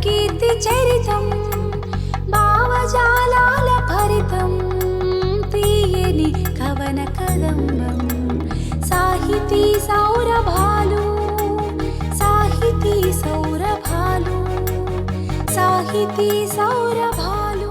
కీర్తి చరితం భావజాలాల భరితం తీయని కవన కదంబం సాహితీ సౌరభాలు సాహితీ సౌరభాలు సాహితీ సౌరభాలు.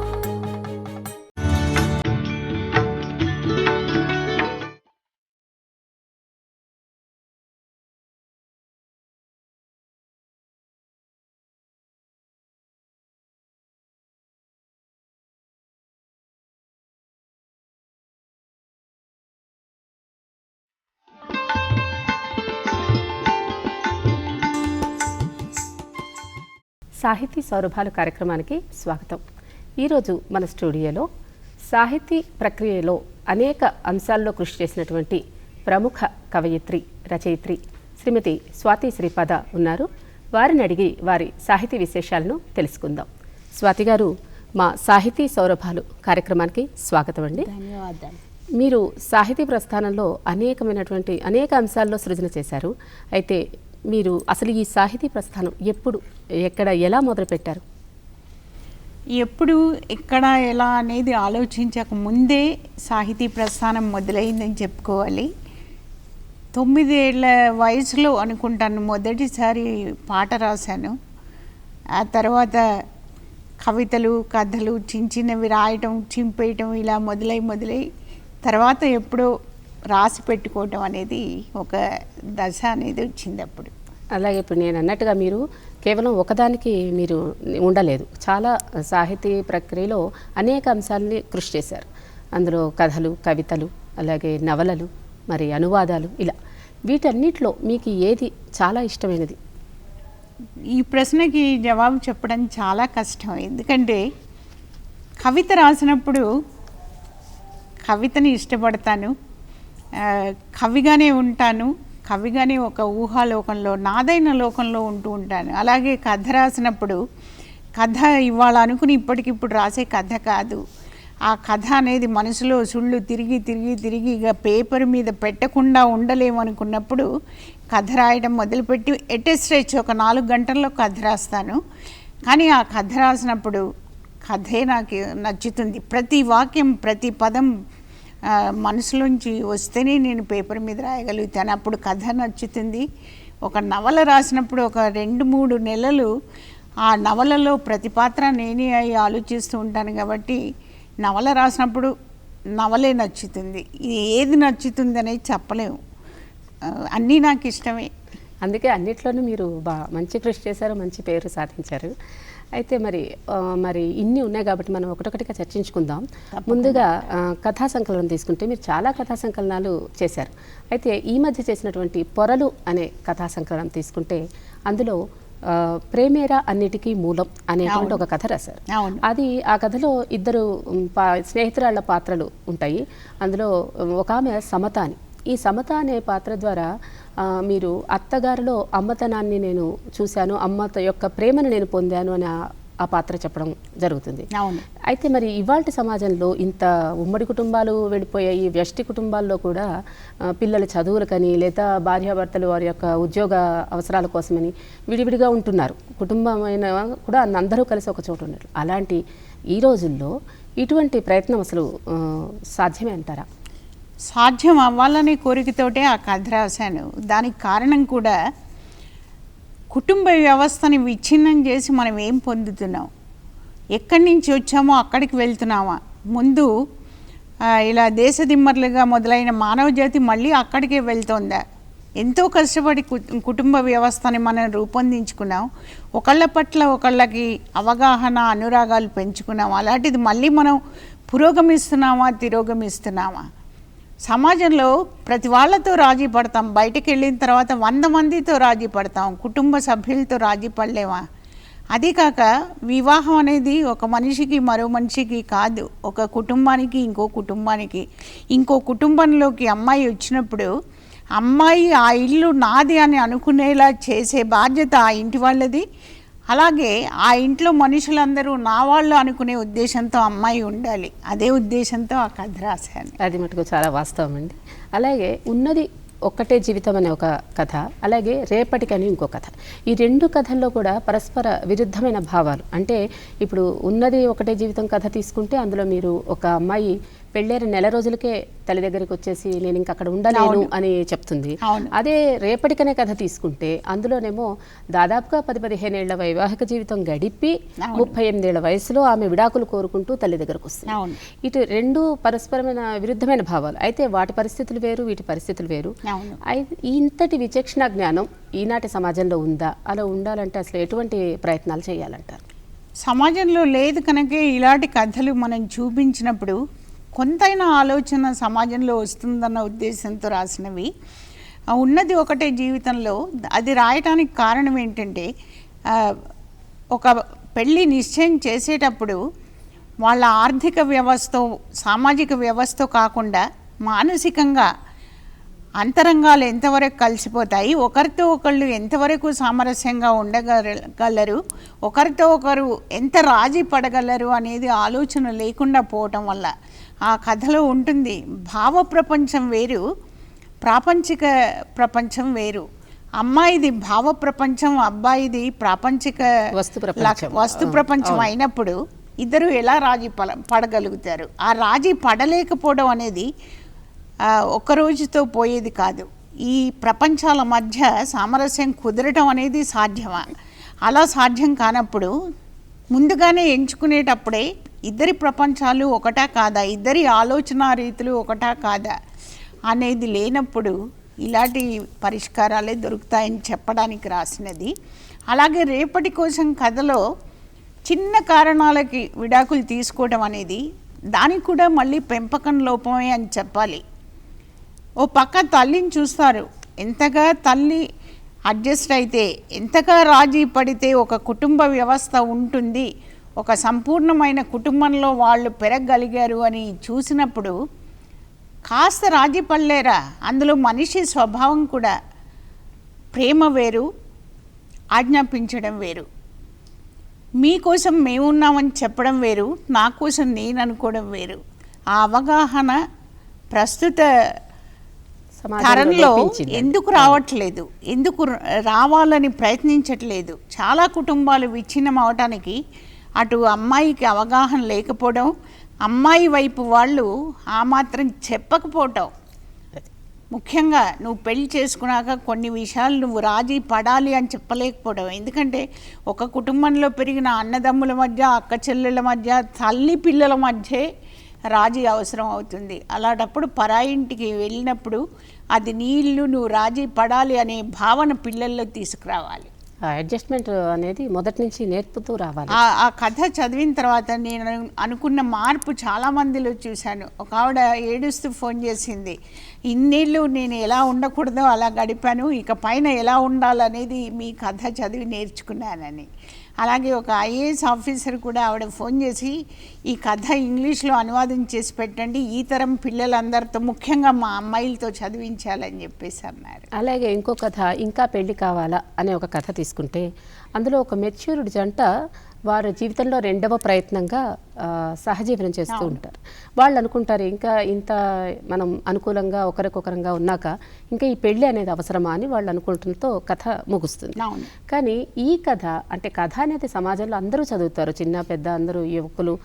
సాహితీ సౌరభాలు కార్యక్రమానికి స్వాగతం. ఈరోజు మన స్టూడియోలో సాహితీ ప్రక్రియలో అనేక అంశాల్లో కృషి చేసినటువంటి ప్రముఖ కవయిత్రి రచయిత్రి శ్రీమతి స్వాతి శ్రీపాద ఉన్నారు. వారిని అడిగి వారి సాహితీ విశేషాలను తెలుసుకుందాం. స్వాతి గారు, మా సాహితీ సౌరభాలు కార్యక్రమానికి స్వాగతం అండి. ధన్యవాదాలు. మీరు సాహితీ ప్రస్థానంలో అనేక అంశాల్లో సృజన చేశారు. అయితే మీరు అసలు ఈ సాహితీ ప్రస్థానం ఎప్పుడు, ఎక్కడ, ఎలా మొదలుపెట్టారు? ఎప్పుడు, ఎక్కడ, ఎలా అనేది ఆలోచించక ముందే సాహితీ ప్రస్థానం మొదలైందని చెప్పుకోవాలి. 9 ఏళ్ల వయసులో అనుకుంటాను మొదటిసారి పాట రాశాను. ఆ తర్వాత కవితలు, కథలు చిన్న చిన్నవి రాయటం, చింపేయటం ఇలా మొదలై తర్వాత ఎప్పుడో రాసి పెట్టుకోవటం అనేది ఒక దశ అనేది వచ్చింది అప్పుడు. అలాగే ఇప్పుడు నేను అన్నట్టుగా మీరు కేవలం ఒకదానికి మీరు ఉండలేదు. చాలా సాహితీ ప్రక్రియలో అనేక అంశాలని కృషి చేశారు. అందులో కథలు, కవితలు, అలాగే నవలలు, మరి అనువాదాలు, ఇలా వీటన్నిటిలో మీకు ఏది చాలా ఇష్టమైనది? ఈ ప్రశ్నకి జవాబు చెప్పడం చాలా కష్టం. ఎందుకంటే కవిత రాసినప్పుడు కవితని ఇష్టపడతాను, కవిగానే ఉంటాను, కవిగానే ఒక ఊహాలోకంలో, నాదైన లోకంలో ఉంటూ ఉంటాను. అలాగే కథ రాసినప్పుడు కథ ఇవాళ అనుకుని ఇప్పటికిప్పుడు రాసే కథ కాదు. ఆ కథ అనేది మనసులో సుళ్ళు తిరిగి ఇక పేపర్ మీద పెట్టకుండా ఉండలేమనుకున్నప్పుడు కథ రాయడం మొదలుపెట్టి ఎటెస్ట్రెచ్ ఒక 4 గంటల్లో కథ రాస్తాను. కానీ ఆ కథ రాసినప్పుడు కథే నాకు నచ్చుతుంది. ప్రతి వాక్యం, ప్రతి పదం మనసులోంచి వస్తేనే నేను పేపర్ మీద రాయగలుగుతాను. అప్పుడు కథ నచ్చుతుంది. ఒక నవల రాసినప్పుడు ఒక 2-3 నెలలు ఆ నవలలో ప్రతి పాత్ర నేనే అయి ఆలోచిస్తూ ఉంటాను. కాబట్టి నవల రాసినప్పుడు నవలే నచ్చుతుంది. ఇది ఏది నచ్చుతుంది అనేది చెప్పలేము. అన్నీ నాకు ఇష్టమే. అందుకే అన్నిట్లోనూ మీరు మంచి కృషి చేశారు, మంచి పేరు సాధించారు. అయితే మరి ఇన్ని ఉన్నాయి కాబట్టి మనం ఒకటొకటిగా చర్చించుకుందాం. ముందుగా కథా సంకలనం తీసుకుంటే మీరు చాలా కథా సంకలనాలు చేశారు. అయితే ఈ మధ్య చేసినటువంటి పొరలు అనే కథా సంకలనం తీసుకుంటే అందులో ప్రేమేరా అన్నిటికీ మూలం అనేటువంటి ఒక కథ రాశారు. అది ఆ కథలో 2 స్నేహితురాళ్ల పాత్రలు ఉంటాయి. అందులో ఒక ఆమె సమత అని. ఈ సమత అనే పాత్ర ద్వారా మీరు అత్తగారిలో అమ్మతనాన్ని నేను చూశాను, అమ్మ యొక్క ప్రేమను నేను పొందాను అని ఆ పాత్ర చెప్పడం జరుగుతుంది. అయితే మరి ఇవాల్టి సమాజంలో ఇంత ఉమ్మడి కుటుంబాలు వెళ్ళిపోయాయి, వ్యష్టి కుటుంబాల్లో కూడా పిల్లల చదువులకని లేదా భార్యాభర్తలు వారి యొక్క ఉద్యోగ అవసరాల కోసమని విడివిడిగా ఉంటున్నారు. కుటుంబమైన కూడా అందరూ కలిసి ఒక చోట ఉన్నారు. అలాంటి ఈ రోజుల్లో ఇటువంటి ప్రయత్నం అసలు సాధ్యమే అంటారా? సాధ్యం అవ్వాలనే కోరికతోటే ఆ కథ రాశాను. దానికి కారణం కూడా కుటుంబ వ్యవస్థని విచ్ఛిన్నం చేసి మనం ఏం పొందుతున్నాం, ఎక్కడి నుంచి వచ్చామో అక్కడికి వెళ్తున్నామా, ముందు ఇలా దేశదిమ్మర్లుగా మొదలైన మానవ జాతి మళ్ళీ అక్కడికే వెళ్తోందా? ఎంతో కష్టపడి కుటుంబ వ్యవస్థని మనం రూపొందించుకున్నాం. ఒకళ్ళ పట్ల ఒకళ్ళకి అవగాహన, అనురాగాలు పెంచుకున్నాం. అలాంటిది మళ్ళీ మనం పురోగమిస్తున్నామా, తిరోగమిస్తున్నామా? సమాజంలో ప్రతి వాళ్ళతో రాజీ పడతాం, బయటకు వెళ్ళిన తర్వాత 100 మందితో రాజీ పడతాం, కుటుంబ సభ్యులతో రాజీ పడలేమా? అది కాక వివాహం అనేది ఒక మనిషికి మరో మనిషికి కాదు, ఒక కుటుంబానికి ఇంకో కుటుంబంలోకి అమ్మాయి వచ్చినప్పుడు అమ్మాయి ఆ ఇల్లు నాది అని అనుకునేలా చేసే బాధ్యత ఆ ఇంటి వాళ్ళది. అలాగే ఆ ఇంట్లో మనుషులందరూ నా వాళ్ళు అనుకునే ఉద్దేశంతో అమ్మాయి ఉండాలి. అదే ఉద్దేశంతో ఆ కథ రాశాను. అది మటుకు చాలా వాస్తవం అండి. అలాగే ఉన్నది ఒక్కటే జీవితం అనే ఒక కథ, అలాగే రేపటికని ఇంకో కథ. ఈ రెండు కథల్లో కూడా పరస్పర విరుద్ధమైన భావాలు. అంటే ఇప్పుడు ఉన్నది ఒకటే జీవితం కథ తీసుకుంటే అందులో మీరు ఒక అమ్మాయి పెళ్ళైన నెల రోజులకే తల్లి దగ్గరికి వచ్చేసి నేను ఇంక అక్కడ ఉండలేను అని చెప్తుంది. అదే రేపటికనే కథ తీసుకుంటే అందులోనేమో దాదాపుగా 10-15 ఏళ్ల వైవాహిక జీవితం గడిపి 38 ఏళ్ల వయసులో ఆమె విడాకులు కోరుకుంటూ తల్లి దగ్గరకు వస్తుంది. ఇటు రెండు పరస్పరమైన విరుద్ధమైన భావాలు. అయితే వాటి పరిస్థితులు వేరు, వీటి పరిస్థితులు వేరు. ఇంతటి విచక్షణ జ్ఞానం ఈనాటి సమాజంలో ఉందా? అలా ఉండాలంటే అసలు ఎటువంటి ప్రయత్నాలు చేయాలంటారు? సమాజంలో లేదు కనుక ఇలాంటి కథలు మనం చూపించినప్పుడు కొంతైనా ఆలోచన సమాజంలో వస్తుందన్న ఉద్దేశంతో రాసినవి. ఉన్నది ఒకటే జీవితంలో అది రాయటానికి కారణం ఏంటంటే, ఒక పెళ్ళి నిశ్చయం చేసేటప్పుడు వాళ్ళ ఆర్థిక వ్యవస్థ, సామాజిక వ్యవస్థ కాకుండా మానసికంగా అంతరంగాలు ఎంతవరకు కలిసిపోతాయి, ఒకరితో ఒకళ్ళు ఎంతవరకు సామరస్యంగా ఉండగలరు, ఒకరితో ఒకరు ఎంత రాజీ పడగలరు అనేది ఆలోచన లేకుండా పోవటం వల్ల ఆ కథలో ఉంటుంది. భావ ప్రపంచం వేరు, ప్రాపంచిక ప్రపంచం వేరు. అమ్మాయిది భావ ప్రపంచం, అబ్బాయిది ప్రాపంచిక వస్తు ప్రపంచం అయినప్పుడు ఇద్దరు ఎలా రాజీ పడగలుగుతారు? ఆ రాజీ పడలేకపోవడం అనేది ఒక్క రోజుతో పోయేది కాదు. ఈ ప్రపంచాల మధ్య సామరస్యం కుదరటం అనేది సాధ్యమా? అలా సాధ్యం కానప్పుడు ముందుగానే ఎంచుకునేటప్పుడే ఇద్దరి ప్రపంచాలు ఒకటా కాదా, ఇద్దరి ఆలోచన రీతులు ఒకటా కాదా అనేది లేనప్పుడు ఇలాంటి పరిష్కారాలే దొరుకుతాయని చెప్పడానికి రాసినది. అలాగే రేపటి కోసం కథలో చిన్న కారణాలకి విడాకులు తీసుకోవడం అనేది దానికి కూడా మళ్ళీ పెంపకం లోపమే అని చెప్పాలి. ఓ పక్క తల్లిని చూస్తారు, ఎంతగా తల్లి అడ్జస్ట్ అయితే, ఎంతగా రాజీ పడితే ఒక కుటుంబ వ్యవస్థ ఉంటుంది, ఒక సంపూర్ణమైన కుటుంబంలో వాళ్ళు పెరగగలిగారు అని చూసినప్పుడు కాస్త రాజీ పడలేరా? అందులో మనిషి స్వభావం కూడా ప్రేమ వేరు, ఆజ్ఞాపించడం వేరు. మీకోసం మేమున్నామని చెప్పడం వేరు, నా కోసం నేను అనుకోవడం వేరు. ఆ అవగాహన ప్రస్తుత తరంలో ఎందుకు రావట్లేదు, ఎందుకు రావాలని ప్రయత్నించట్లేదు? చాలా కుటుంబాలు విచ్ఛిన్నం అవటానికి అటు అమ్మాయికి అవగాహన లేకపోవడం, అమ్మాయి వైపు వాళ్ళు ఆ మాత్రం చెప్పకపోవటం. ముఖ్యంగా నువ్వు పెళ్లి చేసుకున్నాక కొన్ని విషయాలు నువ్వు రాజీ పడాలి అని చెప్పలేకపోవడం. ఎందుకంటే ఒక కుటుంబంలో పెరిగిన అన్నదమ్ముల మధ్య, అక్క చెల్లెళ్ళ మధ్య, తల్లి పిల్లల మధ్య రాజీ అవసరం అవుతుంది. అలాంటప్పుడు పరాయింటికి వెళ్ళినప్పుడు అది నీళ్ళు, నువ్వు రాజీ పడాలి అనే భావన పిల్లల్లో తీసుకురావాలి. అడ్జస్ట్మెంట్ అనేది మొదటి నుంచి నేర్పుతూ రావాలి. ఆ కథ చదివిన తర్వాత నేను అనుకున్న మార్పు చాలా మందిలో చూశాను. ఒక ఆవిడ ఏడుస్తూ ఫోన్ చేసింది, ఇన్నేళ్ళు నేను ఎలా ఉండకూడదో అలా గడిపాను, ఇక పైన ఎలా ఉండాలనేది మీ కథ చదివి నేర్చుకున్నానని. అలాగే ఒక ఐఏఎస్ ఆఫీసర్ కూడా ఆవిడ ఫోన్ చేసి ఈ కథ ఇంగ్లీష్లో అనువాదం చేసి పెట్టండి, ఈ తరం పిల్లలందరితో ముఖ్యంగా మా అమ్మాయిలతో చదివించాలని చెప్పేసి అన్నారు. అలాగే ఇంకో కథ ఇంకా పెళ్లి కావాలా అనే ఒక కథ తీసుకుంటే అందులో ఒక మెచ్యూర్డ్ జంట వారి జీవితంలో రెండవ ప్రయత్నంగా సహజీవనం చేస్తూ ఉంటారు. వాళ్ళు అనుకుంటారు ఇంకా ఇంత మనం అనుకూలంగా ఒకరికొకరంగా ఉన్నాక ఇంకా ఈ పెళ్ళి అనేది అవసరమా అని వాళ్ళు అనుకుంటంతో కథ ముగుస్తుంది. కానీ ఈ కథ అంటే కథ అనేది సమాజంలో అందరూ చదువుతారు, చిన్న పెద్ద అందరూ, యువకులు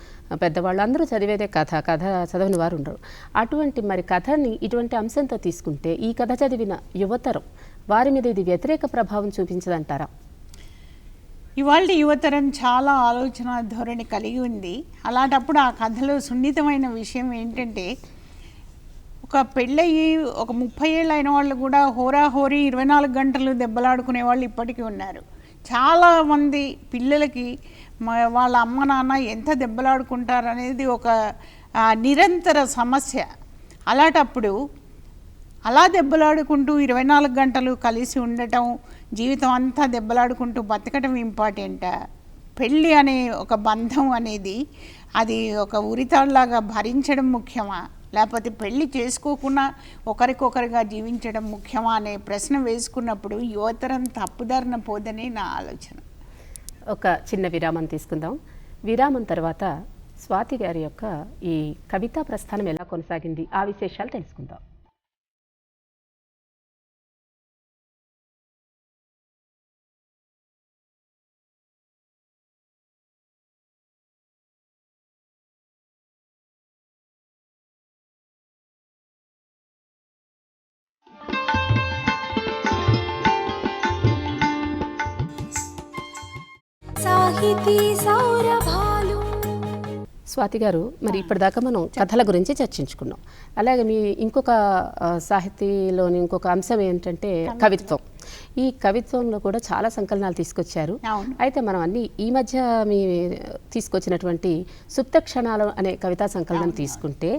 పెద్దవాళ్ళు అందరూ చదివేదే కథ, కథ చదవని వారు ఉండరు. అటువంటి మరి కథని ఇటువంటి అంశంతో తీసుకుంటే ఈ కథ చదివిన యువతరం వారి మీద ఇది వ్యతిరేక ప్రభావం చూపించదంటారా? ఇవాళ యువతరం చాలా ఆలోచన ధోరణి కలిగి ఉంది. అలాంటప్పుడు ఆ కథలో సున్నితమైన విషయం ఏంటంటే, ఒక పెళ్ళయి ఒక 30 ఏళ్ళు అయిన వాళ్ళు కూడా హోరాహోరీ 24 గంటలు దెబ్బలాడుకునే వాళ్ళు ఇప్పటికీ ఉన్నారు. చాలామంది పిల్లలకి వాళ్ళ అమ్మ నాన్న ఎంత దెబ్బలాడుకుంటారు అనేది ఒక నిరంతర సమస్య. అలాంటప్పుడు అలా దెబ్బలాడుకుంటూ 24 గంటలు కలిసి ఉండటం, జీవితం అంతా దెబ్బలాడుకుంటూ బతకడం ఇంపార్టెంటా? పెళ్ళి అనే ఒక బంధం అనేది అది ఒక ఉరితాడులాగా భరించడం ముఖ్యమా, లేకపోతే పెళ్ళి చేసుకోకుండా ఒకరికొకరిగా జీవించడం ముఖ్యమా అనే ప్రశ్న వేసుకున్నప్పుడు యువతరం తప్పుదారిన పోదని నా ఆలోచన. ఒక చిన్న విరామం తీసుకుందాం. విరామం తర్వాత స్వాతి గారి యొక్క ఈ కవితా ప్రస్థానం ఎలా కొనసాగింది ఆ విశేషాలు తెలుసుకుందాం. సాహితీ సౌరభాలు. స్వాతి గారు, మరి ఇప్పటిదాకా మనం కథల గురించి చర్చించుకున్నాం. అలాగే మీ ఇంకొక సాహితీలోని ఇంకొక అంశం ఏంటంటే కవిత్వం. ఈ కవిత్వంలో కూడా చాలా సంకలనాలు తీసుకొచ్చారు. అయితే మనం అన్ని ఈ మధ్య మీ తీసుకొచ్చినటువంటి సుప్త క్షణాలు అనే కవితా సంకలనం తీసుకుంటే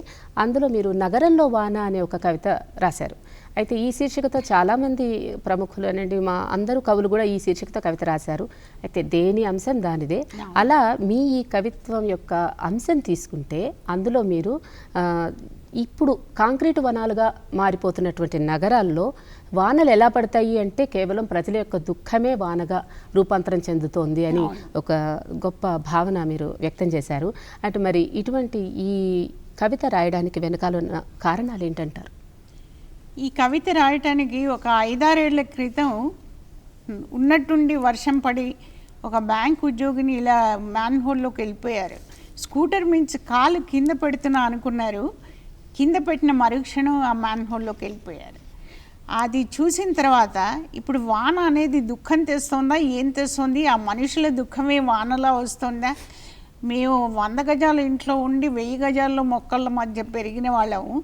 అందులో మీరు నగరంలో వాన అనే ఒక కవిత రాశారు. అయితే ఈ శీర్షికతో చాలామంది ప్రముఖులు అనండి మా అందరూ కవులు కూడా ఈ శీర్షికతో కవిత రాశారు. అయితే దేని అంశం దానిదే. అలా మీ ఈ కవిత్వం యొక్క అంశం తీసుకుంటే అందులో మీరు ఇప్పుడు కాంక్రీటు వనాలుగా మారిపోతున్నటువంటి నగరాల్లో వానలు ఎలా పడతాయి అంటే కేవలం ప్రజల యొక్క దుఃఖమే వానగా రూపాంతరం చెందుతోంది అని ఒక గొప్ప భావన మీరు వ్యక్తం చేశారు. అంటే మరి ఇటువంటి ఈ కవిత రాయడానికి వెనకాల ఉన్న కారణాలు ఏంటంటారు? ఈ కవిత రాయటానికి ఒక 5-6 ఏళ్ల క్రితం ఉన్నట్టుండి వర్షం పడి ఒక బ్యాంక్ ఉద్యోగిని ఇలా మ్యాన్ హోల్లోకి వెళ్ళిపోయారు. స్కూటర్ మించి కాలు కింద పెడుతున్నా అనుకున్నారు, కింద పెట్టిన మరుక్షణం ఆ మ్యాన్ హోల్లోకి వెళ్ళిపోయారు. అది చూసిన తర్వాత ఇప్పుడు వాన అనేది దుఃఖం తెస్తుందా, ఏం తెస్తుంది? ఆ మనుషుల దుఃఖమే వానలా వస్తుందా? మేము 100 గజాల ఇంట్లో ఉండి 1000 గజాల్లో మొక్కల మధ్య పెరిగిన వాళ్ళము.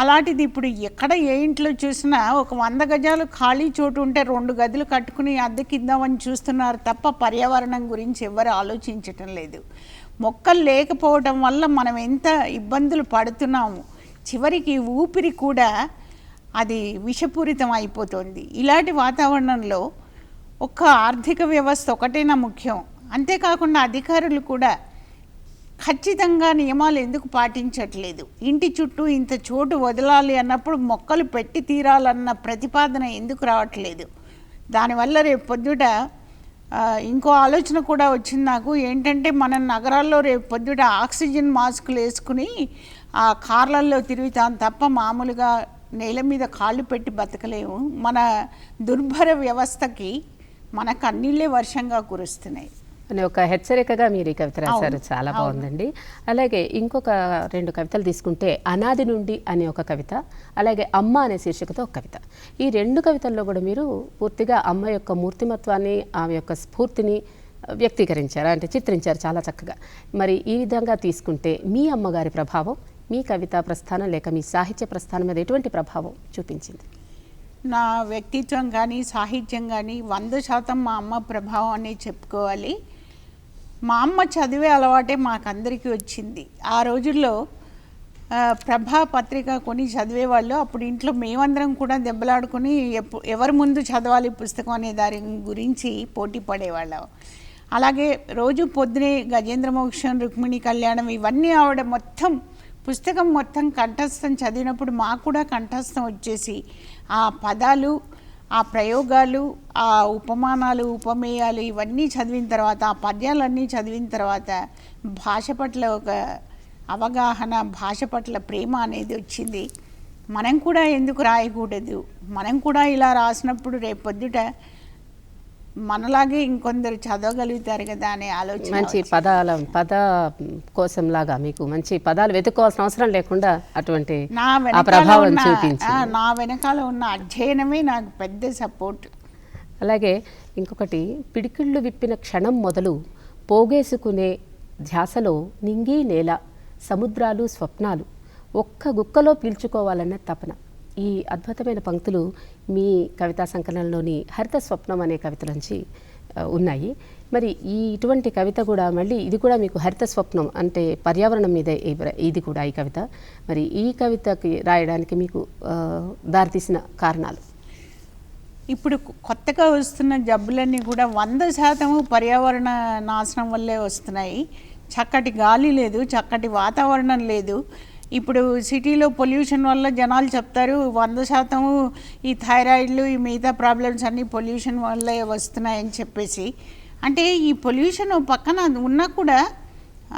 అలాంటిది ఇప్పుడు ఎక్కడ ఏ ఇంట్లో చూసినా ఒక 100 గజాలు ఖాళీ చోటు ఉంటే 2 గదులు కట్టుకుని అద్దెకిద్దామని చూస్తున్నారు తప్ప పర్యావరణం గురించి ఎవరు ఆలోచించటం లేదు. మొక్కలు లేకపోవడం వల్ల మనం ఎంత ఇబ్బందులు పడుతున్నాము. చివరికి ఊపిరి కూడా అది విషపూరితం అయిపోతుంది. ఇలాంటి వాతావరణంలో ఒక్క ఆర్థిక వ్యవస్థ ఒకటేనా ముఖ్యం? అంతేకాకుండా అధికారులు కూడా ఖచ్చితంగా నియమాలు ఎందుకు పాటించట్లేదు? ఇంటి చుట్టూ ఇంత చోటు వదలాలి అన్నప్పుడు మొక్కలు పెట్టి తీరాలన్న ప్రతిపాదన ఎందుకు రావట్లేదు? దానివల్ల రేపు పొద్దుట ఇంకో ఆలోచన కూడా వచ్చింది నాకు. ఏంటంటే మన నగరాల్లో రేపు పొద్దుట ఆక్సిజన్ మాస్కులు వేసుకుని ఆ కార్లల్లో తిరుగుతాం తప్ప మామూలుగా నేల మీద కాళ్ళు పెట్టి బతకలేము. మన దుర్భర వ్యవస్థకి మన కన్నీళ్ళే వర్షంగా కురుస్తున్నాయి అనే ఒక హెచ్చరికగా మీరు ఈ కవిత రాశారు. చాలా బాగుందండి. అలాగే ఇంకొక 2 కవితలు తీసుకుంటే అనాది నుండి అనే ఒక కవిత, అలాగే అమ్మ అనే శీర్షికతో ఒక కవిత. ఈ 2 కవితల్లో కూడా మీరు పూర్తిగా అమ్మ యొక్క మూర్తిమత్వాన్ని, ఆమె యొక్క స్ఫూర్తిని వ్యక్తీకరించారు, అంటే చిత్రించారు చాలా చక్కగా. మరి ఈ విధంగా తీసుకుంటే మీ అమ్మగారి ప్రభావం మీ కవితా ప్రస్థానం లేక మీ సాహిత్య ప్రస్థానం మీద ఎటువంటి ప్రభావం చూపించింది? నా వ్యక్తిత్వం కానీ సాహిత్యం కానీ 100% మా అమ్మ ప్రభావం అని చెప్పుకోవాలి. మా అమ్మ చదివే అలవాటే మాకందరికీ వచ్చింది. ఆ రోజుల్లో ప్రభా పత్రిక కొని చదివేవాళ్ళు. అప్పుడు ఇంట్లో మేమందరం కూడా దెబ్బలాడుకుని ఎవరి ముందు చదవాలి పుస్తకం అనే దాని గురించి పోటీ పడేవాళ్ళం. అలాగే రోజు పొద్దునే గజేంద్ర మోక్షం, రుక్మిణి కళ్యాణం ఇవన్నీ ఆవిడ పుస్తకం మొత్తం కంఠస్థం చదివినప్పుడు మాకు కూడా కంఠస్థం వచ్చేసి ఆ పదాలు, ఆ ప్రయోగాలు, ఆ ఉపమానాలు, ఉపమేయాలు ఇవన్నీ చదివిన తర్వాత, ఆ పద్యాలన్నీ చదివిన తర్వాత భాష పట్ల ఒక అవగాహన, భాష పట్ల ప్రేమ అనేది వచ్చింది. మనం కూడా ఎందుకు రాయకూడదు, మనం కూడా ఇలా రాసినప్పుడు రేపు పొద్దుట మనలాగే ఇంకొందరు చదవగలుగుతారు కదా అనే ఆలోచన. మంచి పద కోసం లాగా మీకు మంచి పదాలు వెతుక్కోవాల్సిన అవసరం లేకుండా అటువంటి ప్రభావం చూపించింది. నా వెనకాల ఉన్న అధ్యయనమే నాకు పెద్ద సపోర్ట్. అలాగే ఇంకొకటి, పిడికిళ్ళు విప్పిన క్షణం మొదలు పోగేసుకునే ధ్యాసలో నింగి నేల, సముద్రాలు స్వప్నాలు ఒక్క గుక్కలో పీల్చుకోవాలన్న తపన. ఈ అద్భుతమైన పంక్తులు మీ కవితా సంకలనంలోని హరిత స్వప్నం అనే కవితలోంచి ఉన్నాయి. మరి ఇటువంటి కవిత కూడా మళ్ళీ ఇది కూడా మీకు హరిత స్వప్నం అంటే పర్యావరణం మీద ఇది కూడా ఈ కవిత. మరి ఈ కవితకి రాయడానికి మీకు దారితీసిన కారణాలు? ఇప్పుడు కొత్తగా వస్తున్న జబ్బులన్నీ కూడా 100% పర్యావరణ నాశనం వల్లే వస్తున్నాయి. చక్కటి గాలి లేదు, చక్కటి వాతావరణం లేదు. ఇప్పుడు సిటీలో పొల్యూషన్ వల్ల జనాలు చెప్తారు 100% ఈ థైరాయిడ్లు, ఈ మిగతా ప్రాబ్లమ్స్ అన్నీ పొల్యూషన్ వల్లే వస్తున్నాయని చెప్పేసి. అంటే ఈ పొల్యూషన్ పక్కన ఉన్నా కూడా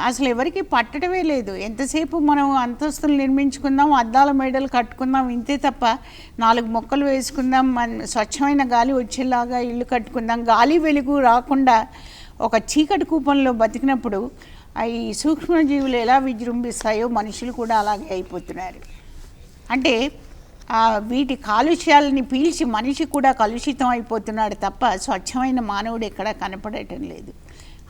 అసలు ఎవరికి పట్టడమే లేదు. ఎంతసేపు మనం అంతస్తులు నిర్మించుకుందాం, అద్దాల మేడలు కట్టుకుందాం, ఇంతే తప్ప 4 మొక్కలు వేసుకుందాం, స్వచ్ఛమైన గాలి వచ్చేలాగా ఇల్లు కట్టుకుందాం. గాలి వెలుగు రాకుండా ఒక చీకటి కూపంలో బతికినప్పుడు ఈ సూక్ష్మజీవులు ఎలా విజృంభిస్తాయో మనుషులు కూడా అలాగే అయిపోతున్నారు. అంటే వీటి కాలుష్యాలని పీల్చి మనిషి కూడా కలుషితం అయిపోతున్నాడు తప్ప స్వచ్ఛమైన మానవుడు ఎక్కడా కనపడటం లేదు.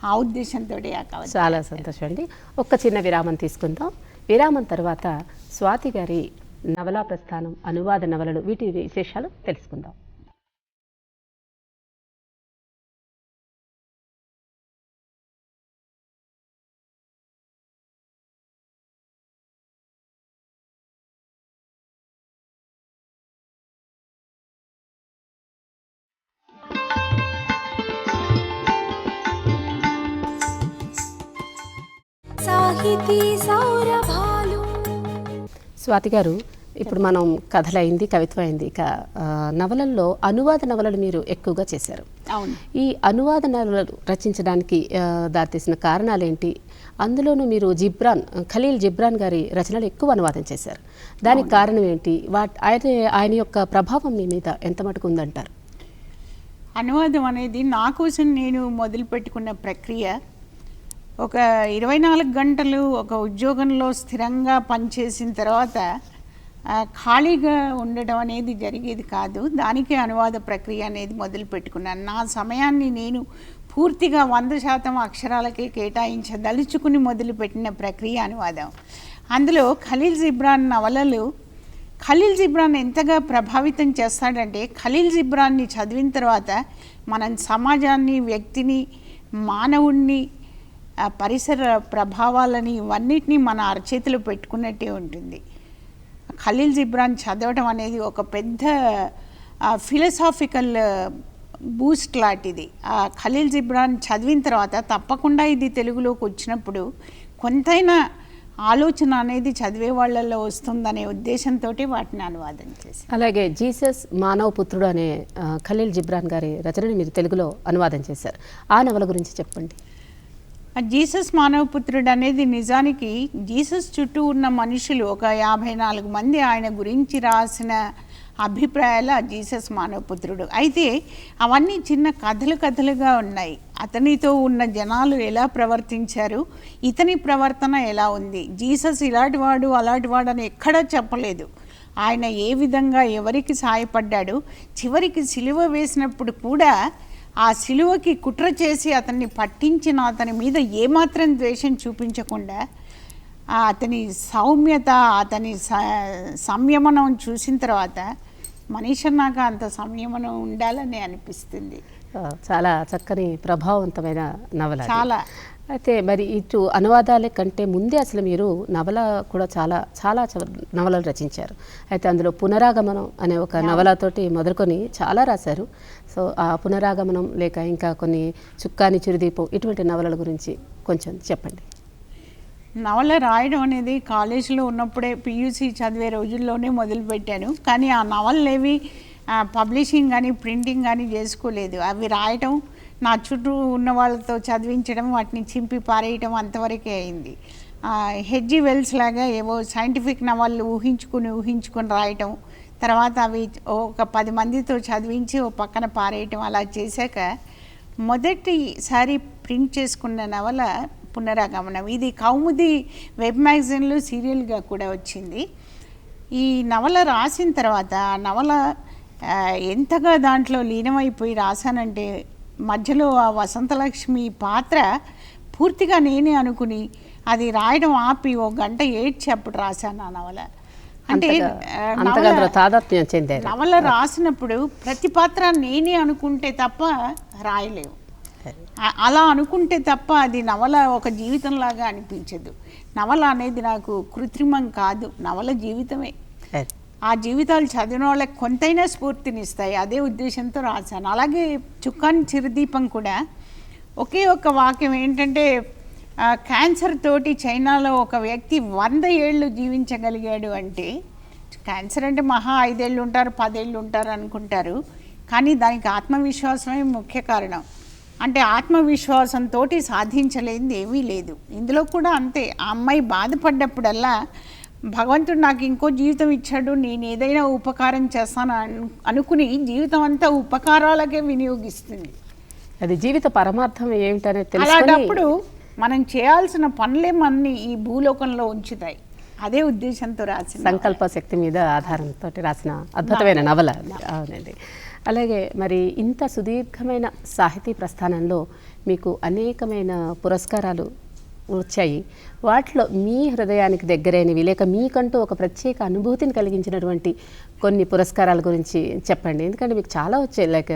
ఆ ఉద్దేశంతో ఆ కవిత. చాలా సంతోషం అండి. ఒక్క చిన్న విరామం తీసుకుందాం. విరామం తర్వాత స్వాతి గారి నవలా ప్రస్థానం, అనువాద నవలలు, వీటి విశేషాలు తెలుసుకుందాం. సాహితీ సౌరభాలు. స్వాతి గారు, ఇప్పుడు మనం కథలైంది, కవిత్వం అయింది, ఇక నవలల్లో అనువాద నవలలు మీరు ఎక్కువగా చేశారు. అవును. ఈ అనువాద నవలలు రచించడానికి దారితీసిన కారణాలేంటి? అందులోనూ మీరు ఖలీల్ జిబ్రాన్ గారి రచనలు ఎక్కువ అనువాదం చేశారు. దానికి కారణం ఏంటి? ఆయన యొక్క ప్రభావం మీ మీద ఎంత మటుకు ఉందంటారు? అనువాదం అనేది నా కోసం నేను మొదలుపెట్టుకున్న ప్రక్రియ. ఒక 24 గంటలు ఒక ఉద్యోగంలో స్థిరంగా పనిచేసిన తర్వాత ఖాళీగా ఉండడం అనేది జరిగేది కాదు. దానికే అనువాద ప్రక్రియ అనేది మొదలు పెట్టుకున్నాను. నా సమయాన్ని నేను పూర్తిగా 100% అక్షరాలకే కేటాయించదలుచుకుని మొదలుపెట్టిన ప్రక్రియ అనువాదం. అందులో ఖలీల్ జిబ్రాన్ నవలలు, ఖలీల్ జిబ్రాన్ ఎంతగా ప్రభావితం చేస్తాడంటే, ఖలీల్ జిబ్రాన్ని చదివిన తర్వాత మనం సమాజాన్ని, వ్యక్తిని, మానవుణ్ణి, పరిసర ప్రభావాలని ఇవన్నిటినీ మన అరచేతిలో పెట్టుకున్నట్టే ఉంటుంది. ఖలీల్ జిబ్రాన్ చదవడం అనేది ఒక పెద్ద ఫిలసాఫికల్ బూస్ట్ లాంటిది. ఖలీల్ జిబ్రాన్ చదివిన తర్వాత తప్పకుండా ఇది తెలుగులోకి వచ్చినప్పుడు కొంతైనా ఆలోచన అనేది చదివే వాళ్ళల్లో వస్తుందనే ఉద్దేశంతో వాటిని అనువాదం చేసి. అలాగే జీసస్ మానవ పుత్రుడు అనే ఖలీల్ జిబ్రాన్ గారి రచనని మీరు తెలుగులో అనువాదం చేశారు. ఆ నవల గురించి చెప్పండి. జీసస్ మానవపుత్రుడు అనేది నిజానికి జీసస్ చుట్టూ ఉన్న మనుషులు ఒక 54 మంది ఆయన గురించి రాసిన అభిప్రాయాలు ఆ జీసస్ మానవపుత్రుడు. అయితే అవన్నీ చిన్న కథలుగా ఉన్నాయి. అతనితో ఉన్న జనాలు ఎలా ప్రవర్తించారు, ఇతని ప్రవర్తన ఎలా ఉంది, జీసస్ ఇలాంటివాడు అలాంటివాడు అని ఎక్కడా చెప్పలేదు. ఆయన ఏ విధంగా ఎవరికి సాయపడ్డాడు, చివరికి సిలువ వేసినప్పుడు కూడా ఆ సిలువకి కుట్ర చేసి అతన్ని పట్టించిన అతని మీద ఏమాత్రం ద్వేషం చూపించకుండా అతని సౌమ్యత, అతని సంయమనం చూసిన తర్వాత మనిషి నాకు అంత సంయమనం ఉండాలని అనిపిస్తుంది. చాలా చక్కని ప్రభావవంతమైన నవల చాలా. అయితే మరి ఇటు అనువాదాలే కంటే ముందే అసలు మీరు నవల కూడా చాలా చాలా నవలలు రచించారు. అయితే అందులో పునరాగమనం అనే ఒక నవలతోటి మొదలుకొని చాలా రాశారు. సో ఆ పునరాగమనం లేక ఇంకా కొన్ని చుక్కాని చిరుదీపం, ఇటువంటి నవలల గురించి కొంచెం చెప్పండి. నవల రాయడం అనేది కాలేజీలో ఉన్నప్పుడే పియూసీ చదివే రోజుల్లోనే మొదలుపెట్టాను. కానీ ఆ నవలలేవి పబ్లిషింగ్ కానీ ప్రింటింగ్ కానీ చేసుకోలేదు. అవి రాయటం, నా చుట్టూ ఉన్న వాళ్ళతో చదివించడం, వాటిని చింపి పారేయటం అంతవరకే అయింది. హెచ్జి వెల్స్ లాగా ఏవో సైంటిఫిక్ నవళ్ళు ఊహించుకుని రాయటం, తర్వాత అవి ఒక 10 మందితో చదివించి ఓ పక్కన పారేయటం, అలా చేశాక మొదటిసారి ప్రింట్ చేసుకున్న నవల పునరాగమనం. ఇది కౌముది వెబ్ మ్యాగజైన్లో సీరియల్గా కూడా వచ్చింది. ఈ నవల రాసిన తర్వాత ఆ నవల ఎంతగా దాంట్లో లీనమైపోయి రాశానంటే, మధ్యలో ఆ వసంతలక్ష్మి పాత్ర పూర్తిగా నేనే అనుకుని అది రాయడం ఆపి 1 గంట ఏడ్చి అప్పుడు రాశాను ఆ నవల. అంటే నవల రాసినప్పుడు ప్రతి పాత్ర నేనే అనుకుంటే తప్ప రాయలేవు. అలా అనుకుంటే తప్ప అది నవల ఒక జీవితంలాగా అనిపించదు. నవల అనేది నాకు కృత్రిమం కాదు, నవల జీవితమే. ఆ జీవితాలు చదివిన వాళ్ళకి కొంతైనా స్ఫూర్తినిస్తాయి, అదే ఉద్దేశంతో రాశాను. అలాగే చుక్కాని చిరుదీపం కూడా ఒకే ఒక వాక్యం ఏంటంటే, క్యాన్సర్ తోటి చైనాలో ఒక వ్యక్తి 100 ఏళ్ళు జీవించగలిగాడు అంటే, క్యాన్సర్ అంటే మహా 5 ఏళ్ళు ఉంటారు, 10 ఏళ్ళు ఉంటారు అనుకుంటారు. కానీ దానికి ఆత్మవిశ్వాసమే ముఖ్య కారణం. అంటే ఆత్మవిశ్వాసంతో సాధించలేనిది ఏమీ లేదు. ఇందులో కూడా అంతే. ఆ అమ్మాయి బాధపడ్డప్పుడల్లా భగవంతుడు నాకు ఇంకో జీవితం ఇచ్చాడు, నేను ఏదైనా ఉపకారం చేస్తాను అనుకుని జీవితం అంతా ఉపకారాలకే వినియోగిస్తుంది. అది జీవిత పరమార్థం ఏమిటనేది తెలుసుకొని, అలాంటప్పుడు మనం చేయాల్సిన పనులే మనని ఈ భూలోకంలో ఉంచుతాయి. అదే ఉద్దేశంతో రాసిన సంకల్ప శక్తి మీద ఆధారంతో రాసిన అద్భుతమైన నవల. అవునండి. అలాగే మరి ఇంత సుదీర్ఘమైన సాహితీ ప్రస్థానంలో మీకు అనేకమైన పురస్కారాలు వచ్చాయి. వాటిలో మీ హృదయానికి దగ్గరైనవి లేక మీకంటూ ఒక ప్రత్యేక అనుభూతిని కలిగించినటువంటి కొన్ని పురస్కారాల గురించి చెప్పండి. ఎందుకంటే మీకు చాలా వచ్చాయి, లైక్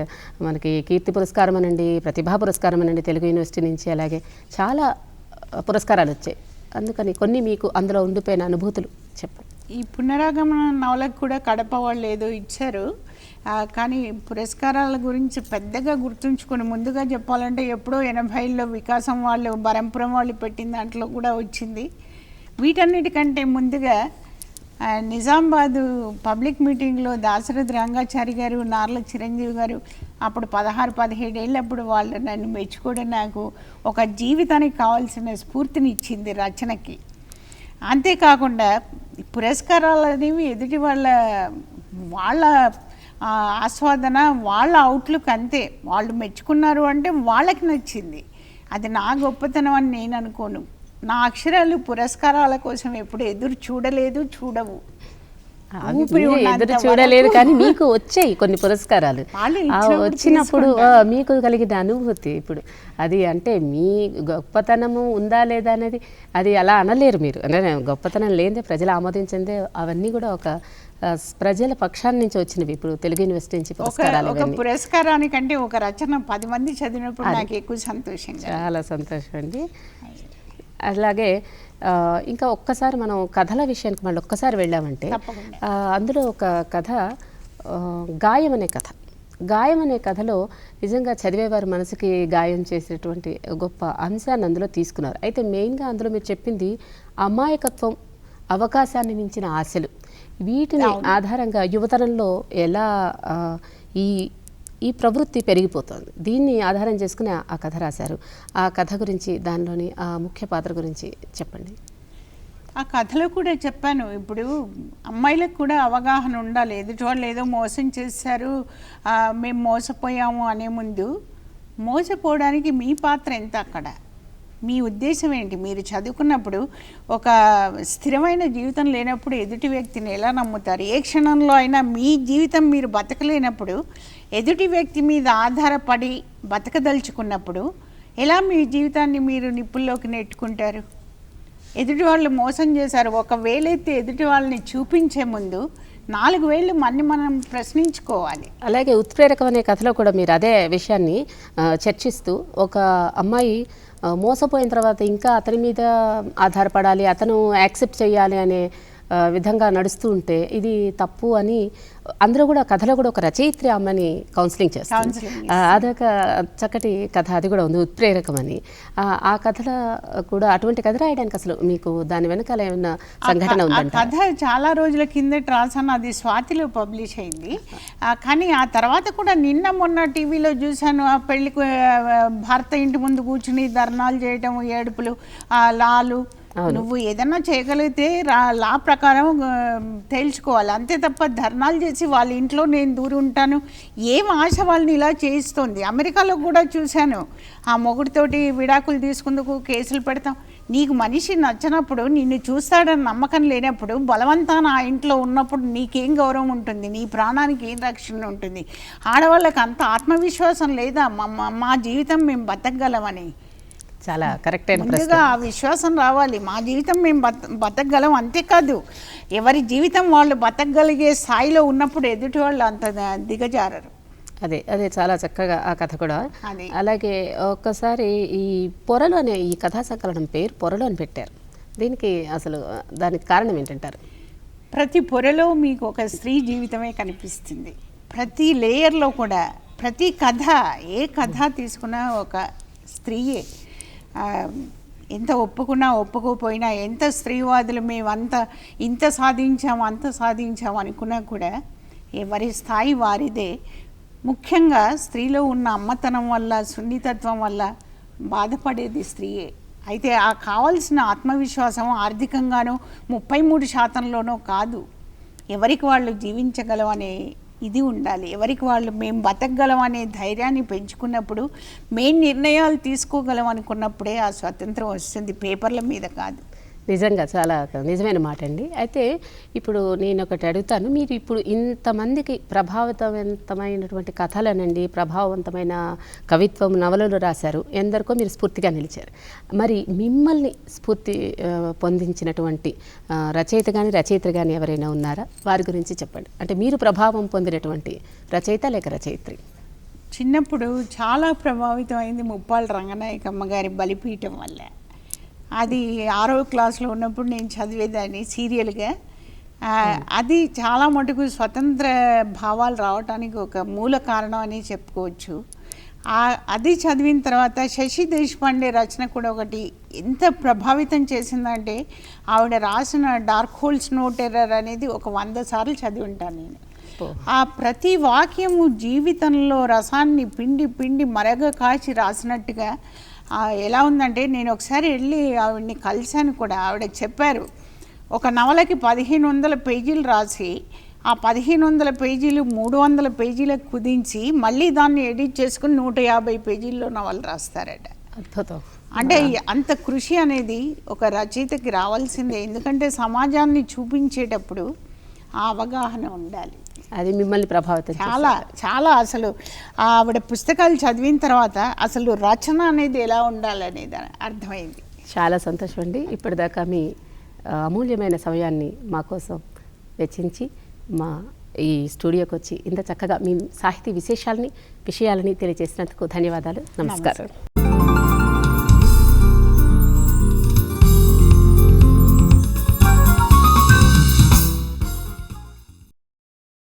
మనకి కీర్తి పురస్కారం అనండి, ప్రతిభా పురస్కారం అనండి తెలుగు యూనివర్సిటీ నుంచి, అలాగే చాలా పురస్కారాలు వచ్చాయి. అందుకని కొన్ని మీకు అందులో ఉండిపోయిన అనుభూతులు చెప్పండి. ఈ పునరాగమన నవలకు కూడా కడప వాళ్ళు ఏదో ఇచ్చారు, కానీ పురస్కారాల గురించి పెద్దగా గుర్తుంచుకొని ముందుగా చెప్పాలంటే ఎప్పుడో 80లో వికాసం వాళ్ళు బరంపురం వాళ్ళు పెట్టిన దాంట్లో కూడా వచ్చింది. వీటన్నిటికంటే ముందుగా నిజామాబాదు పబ్లిక్ మీటింగ్లో దాశరథి రంగాచారి గారు, నార్ల చిరంజీవి గారు అప్పుడు 16-17 ఏళ్ళప్పుడు వాళ్ళు నన్ను మెచ్చుకోవడం నాకు ఒక జీవితానికి కావాల్సిన స్ఫూర్తిని ఇచ్చింది రచనకి. అంతేకాకుండా పురస్కారాలు అనేవి ఎదుటి వాళ్ళ ఆస్వాదన, వాళ్ళ అవుట్లుక్ అంతే. వాళ్ళు మెచ్చుకున్నారు అంటే వాళ్ళకి నచ్చింది, అది నా గొప్పతనం అని నేను అనుకోను. నా అక్షరాలు పురస్కారాల కోసం ఎప్పుడు ఎదురు చూడలేదు, చూడవు. ఎదురు చూడలేదు, కానీ మీకు వచ్చాయి కొన్ని పురస్కారాలు. వచ్చినప్పుడు మీకు కలిగిన అనుభూతి ఇప్పుడు అది అంటే మీ గొప్పతనము ఉందా లేదా అనేది అది అలా అనలేరు మీరు. అంటే గొప్పతనం లేదే ప్రజలు ఆమోదించిందే అవన్నీ కూడా ఒక ప్రజల పక్షాన్ని నుంచి వచ్చినవి. ఇప్పుడు తెలుగు యూనివర్సిటీ నుంచి పురస్కారాలు, ఒక పురస్కారానికంటే ఒక రచన 10 మంది చదివినప్పుడు నాకు ఎక్కువ సంతోషం, చాలా సంతోషం అండి. అలాగే ఇంకా ఒక్కసారి మనం కథల విషయానికి మళ్ళీ ఒక్కసారి వెళ్ళామంటే అందులో ఒక కథ గాయం అనే కథ. గాయం అనే కథలో నిజంగా చదివేవారు మనసుకి గాయం చేసేటువంటి గొప్ప అంశాన్ని అందులో తీసుకున్నారు. అయితే మెయిన్గా అందులో మీరు చెప్పింది అమాయకత్వం, అవకాశాన్ని మించిన ఆశలు, వీటిని ఆధారంగా యువతరంలో ఎలా ఈ ప్రవృత్తి పెరిగిపోతుంది, దీన్ని ఆధారం చేసుకుని ఆ కథ రాశారు. ఆ కథ గురించి, దానిలోని ఆ ముఖ్య పాత్ర గురించి చెప్పండి. ఆ కథలో కూడా చెప్పాను, ఇప్పుడు అమ్మాయిలకు కూడా అవగాహన ఉండాలి. ఎదుటి వాళ్ళు ఏదో మోసం చేశారు, మేము మోసపోయాము అనే ముందు మోసపోవడానికి మీ పాత్ర ఎంత, అక్కడ మీ ఉద్దేశం ఏంటి? మీరు చదువుకున్నప్పుడు ఒక స్థిరమైన జీవితం లేనప్పుడు ఎదుటి వ్యక్తిని ఎలా నమ్ముతారు? ఏ క్షణంలో అయినా మీ జీవితం మీరు బతకలేనప్పుడు ఎదుటి వ్యక్తి మీద ఆధారపడి బతకదలుచుకున్నప్పుడు ఎలా మీ జీవితాన్ని మీరు నిప్పుల్లోకి నెట్టుకుంటారు? ఎదుటి వాళ్ళు మోసం చేశారు, ఒకవేళ అయితే ఎదుటి వాళ్ళని చూపించే ముందు 4 వేళ్ళు మనం ప్రశ్నించుకోవాలి. అలాగే ఉత్ప్రేరకం అనే కథలో కూడా మీరు అదే విషయాన్ని చర్చిస్తూ ఒక అమ్మాయి మోసపోయిన తర్వాత ఇంకా అతని మీద ఆధారపడాలి, అతను యాక్సెప్ట్ చేయాలి అనే విధంగా నడుస్తూ ఉంటే ఇది తప్పు అని అందరూ కూడా కథలో కూడా ఒక రచయిత్రి అమ్మని కౌన్సిలింగ్ చేస్తారు. అదొక చక్కటి కథ, అది కూడా ఉంది ఉత్ప్రేరకం అని. ఆ కథలో కూడా అటువంటి కథ రాయడానికి అసలు మీకు దాని వెనకాల ఏమన్నా సంఘటన ఉందంట? కథ చాలా రోజుల కిందట రాసాను, అది స్వాతిలో పబ్లిష్ అయింది. కానీ ఆ తర్వాత కూడా మొన్న టీవీలో చూశాను, ఆ పెళ్లికి భర్త ఇంటి ముందు కూర్చుని ధర్నాలు చేయటం, ఏడుపులు, లాలు. నువ్వు ఏదన్నా చేయగలిగితే లా ప్రకారం తేల్చుకోవాలి, అంతే తప్ప ధర్నాలు చేసి వాళ్ళ ఇంట్లో నేను దూరి ఉంటాను ఏం ఆశ వాళ్ళని ఇలా చేయిస్తుంది. అమెరికాలో కూడా చూశాను, ఆ మొగుడితోటి విడాకులు తీసుకుందుకు కేసులు పెడతాం. నీకు మనిషి నచ్చినప్పుడు, నిన్ను చూస్తాడని నమ్మకం లేనప్పుడు బలవంతాన ఆ ఇంట్లో ఉన్నప్పుడు నీకేం గౌరవం ఉంటుంది? నీ ప్రాణానికి ఏం రక్షణ ఉంటుంది? ఆడవాళ్ళకి అంత ఆత్మవిశ్వాసం లేదా మా జీవితం మేము బతకగలమని? చాలా కరెక్ట్ అయిన ప్రశ్న. ముందుగా ఆ విశ్వాసం రావాలి, మా జీవితం మేము బతకగలం. అంతేకాదు ఎవరి జీవితం వాళ్ళు బతకగలిగే స్థాయిలో ఉన్నప్పుడు ఎదుటి వాళ్ళు అంత దిగజారరు. అదే చాలా చక్కగా ఆ కథ కూడా. అలాగే ఒక్కసారి ఈ పొరలు అనే ఈ కథా సంకలనం పేరు పొరలు అని పెట్టారు, దీనికి అసలు దానికి కారణం ఏంటంటారు? ప్రతి పొరలో మీకు ఒక స్త్రీ జీవితమే కనిపిస్తుంది, ప్రతి లేయర్లో కూడా. ప్రతి కథ, ఏ కథ తీసుకున్నా ఒక స్త్రీయే. ఎంత ఒప్పుకున్నా ఒప్పుకోపోయినా, ఎంత స్త్రీవాదులు మేము ఇంత సాధించాము అంత సాధించాము అనుకున్నా కూడా ఎవరి స్థాయి వారిదే. ముఖ్యంగా స్త్రీలో ఉన్న అమ్మతనం వల్ల, సున్నితత్వం వల్ల బాధపడేది స్త్రీయే. అయితే ఆ కావాల్సిన ఆత్మవిశ్వాసం ఆర్థికంగానో 33%లోనో కాదు, ఎవరికి వాళ్ళు జీవించగలం అనే ఇది ఉండాలి. ఎవరికి వాళ్ళు మేము బతకగలం అనే ధైర్యాన్ని పెంచుకున్నప్పుడు, మేము నిర్ణయాలు తీసుకోగలం అనుకున్నప్పుడే ఆ స్వతంత్రం వస్తుంది, పేపర్ల మీద కాదు. నిజంగా చాలా నిజమైన మాట అండి. అయితే ఇప్పుడు నేను ఒకటి అడుగుతాను, మీరు ఇప్పుడు ఇంతమందికి ప్రభావితమైనటువంటి కథలనండి, ప్రభావవంతమైన కవిత్వం నవలలు రాశారు, ఎందరికో మీరు స్ఫూర్తిగా నిలిచారు. మరి మిమ్మల్ని స్ఫూర్తి పొందించినటువంటి రచయిత కానీ ఎవరైనా ఉన్నారా? వారి గురించి చెప్పండి. అంటే మీరు ప్రభావం పొందినటువంటి రచయిత లేక రచయిత్రి. చిన్నప్పుడు చాలా ప్రభావితం అయింది ముప్పాళ్ళ రంగనాయకమ్మ గారి బలిపీఠం వల్ల. అది 6వ క్లాస్లో ఉన్నప్పుడు నేను చదివేదాన్ని సీరియల్గా. అది చాలా మటుకు స్వతంత్ర భావాలు రావడానికి ఒక మూల కారణం అని చెప్పుకోవచ్చు. అది చదివిన తర్వాత శశి దేశపాండే రచన కూడా ఒకటి ఎంత ప్రభావితం చేసిందంటే, ఆవిడ రాసిన డార్క్ హోల్స్ నో టెర్రర్ అనేది ఒక 100 సార్లు చదివి ఉంటాను నేను. ఆ ప్రతి వాక్యము జీవితంలో రసాన్ని పిండి పిండి మరగ కాచి రాసినట్టుగా ఎలా ఉందంటే, నేను ఒకసారి వెళ్ళి ఆవిడని కలిశాను కూడా. ఆవిడ చెప్పారు, ఒక నవలకి 1500 పేజీలు రాసి ఆ 1500 పేజీలు 300 పేజీలకు కుదించి మళ్ళీ దాన్ని ఎడిట్ చేసుకుని 150 పేజీల్లో నవల రాస్తారట. అద్భుతం. అంటే అంత కృషి అనేది ఒక రచయితకి రావాల్సిందే. ఎందుకంటే సమాజాన్ని చూపించేటప్పుడు ఆ అవగాహన ఉండాలి. అది మిమ్మల్ని ప్రభావితం చాలా చాలా. అసలు ఆవిడ పుస్తకాలు చదివిన తర్వాత అసలు రచన అనేది ఎలా ఉండాలనేది అర్థమైంది. చాలా సంతోషం అండి. ఇప్పటిదాకా మీ అమూల్యమైన సమయాన్ని మా కోసం వెచ్చించి మా ఈ స్టూడియోకి వచ్చి ఇంత చక్కగా మీ సాహితీ విశేషాలని విషయాలని తెలియజేసినందుకు ధన్యవాదాలు. నమస్కారం.